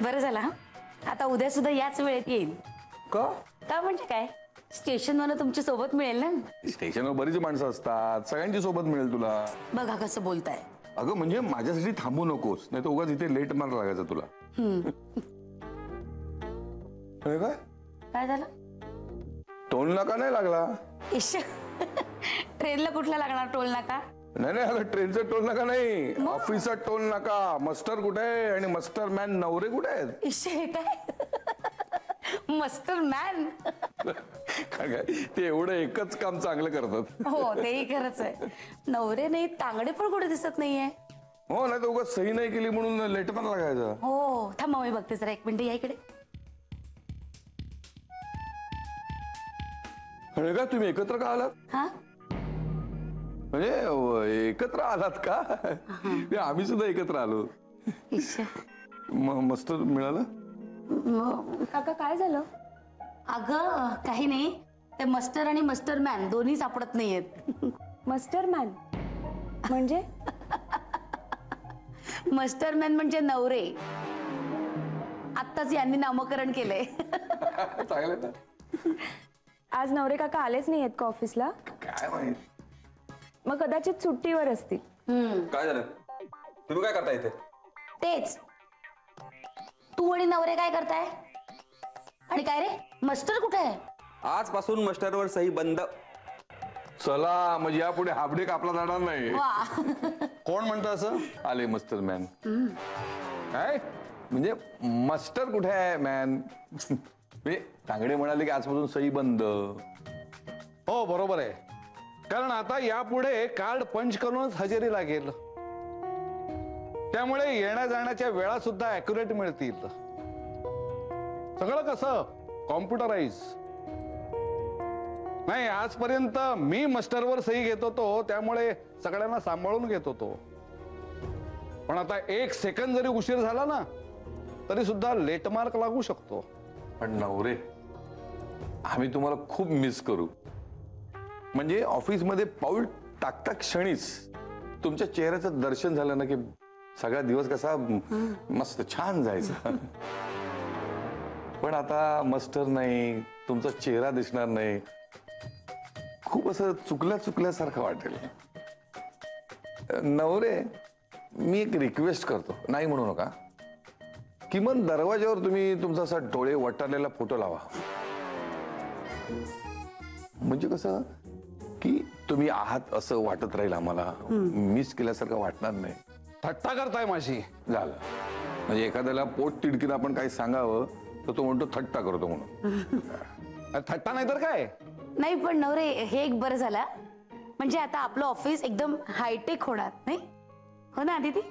बरं झालं हा. आता उद्या सुद्धा याच वेळेत येईल. का? का म्हणजे काय, स्टेशनवर तुमच्या सोबत मिळेल ना. स्टेशनवर बरीच माणसं असतात, सगळ्यांची सोबत मिळेल तुला. बघा कसं बोलताय. अगं म्हणजे माझ्यासाठी थांबू नकोस, नाही तर उगाच इथे लेट मार लागायचं तुला. काय काय झालं? टोल नाका नाही लागला. इश ट्रेनला कुठला लागणार टोल नाका? नाही नाही, अगं ट्रेनचा टोल नाका नाही, ऑफिसचा टोल नाका. मस्टर कुठे आहे आणि मस्टर मॅन नवरे कुठे आहेत? इश हे काय मस्टर मॅन. काय ते एवढं एकच काम चांगलं करतात. हो तेही खरंच आहे. नवरे नाही, तांगडे पण कुठे दिसत नाहीये. हो, नाही तर उगाच सही नाही केली म्हणून लेट पण लागायचं. हो थांबा मी बघते जरा, 1 मिनिट या इकडे. का तुम्ही एकत्र का आलात? हा म्हणजे एकत्र आलात का? आम्ही सुद्धा एकत्र आलो. मस्टर मिळालं? काका काय झालं? अगं काही नाही, ते मस्टर आणि मस्टर मॅन दोन्ही सापडत नाहीयेत. मस्टर मॅन म्हणजे? मस्टर मॅन म्हणजे नवरे. आत्ताच यांनी नामकरण केलंय. चांगलं ना. आज नवरे काका आलेच नाहीयेत का ऑफिसला? काय माहित, मग कदाचित सुट्टीवर असतील. काय झालं? तुम्ही काय करता इथे? तेच, तू आणि नवरे काय करताय? आणि काय रे, मस्टर कुठे आहे? आजपासून मस्टरवर सही बंद. चला म्हणजे यापुढे हाबडे कापला जाणार नाही. वा कोण म्हणतं असं? आले मस्टर मॅन. काय म्हणजे मस्टर कुठे आहे मॅन? तांगडे म्हणाले की आजपासून सही बंद. हो बरोबर आहे, कारण आता यापुढे कार्ड पंच करूनच हजेरी लागेल. त्यामुळे येण्या जाण्याच्या वेळा सुद्धा ॲक्युरेट मिळतील. सगळं कसं कॉम्प्युटराइज. नाही, आजपर्यंत मी मस्टरवर सही घेत होतो, त्यामुळे सगळ्यांना सांभाळून घेत होतो. पण आता 1 सेकंद जरी उशीर झाला ना तरी सुद्धा लेट मार्क लागू शकतो. पण नवरे, आम्ही तुम्हाला खूप मिस करू. म्हणजे ऑफिसमध्ये पाऊल टाकता क्षणीच तुमच्या चेहऱ्याचं दर्शन झालं ना की सगळा दिवस कसा मस्त छान जायचा. पण आता मस्टर नाही, तुमचा चेहरा दिसणार नाही, खूप असं चुकल्यासारखं वाटेल. नवरे, मी एक रिक्वेस्ट करतो, नाही म्हणू नका. किमान दरवाजावर तुम्ही तुमचा असा डोळे वटारलेला फोटो लावा. म्हणजे कसं की तुम्ही आहात असं वाटत राहील आम्हाला, मिस केल्यासारखं वाटणार नाही. थट्टा करताय माझी? झालं म्हणजे एखाद्याला पोट तिडकीन आपण काही सांगावं तर तो म्हणतो थट्टा करतो म्हणून. थट्टा नाही तर काय. नाही पण नवरे, हे एक बरं झालं, म्हणजे आता आपलं ऑफिस एकदम हायटेक होणार नाही, हो ना दीदी?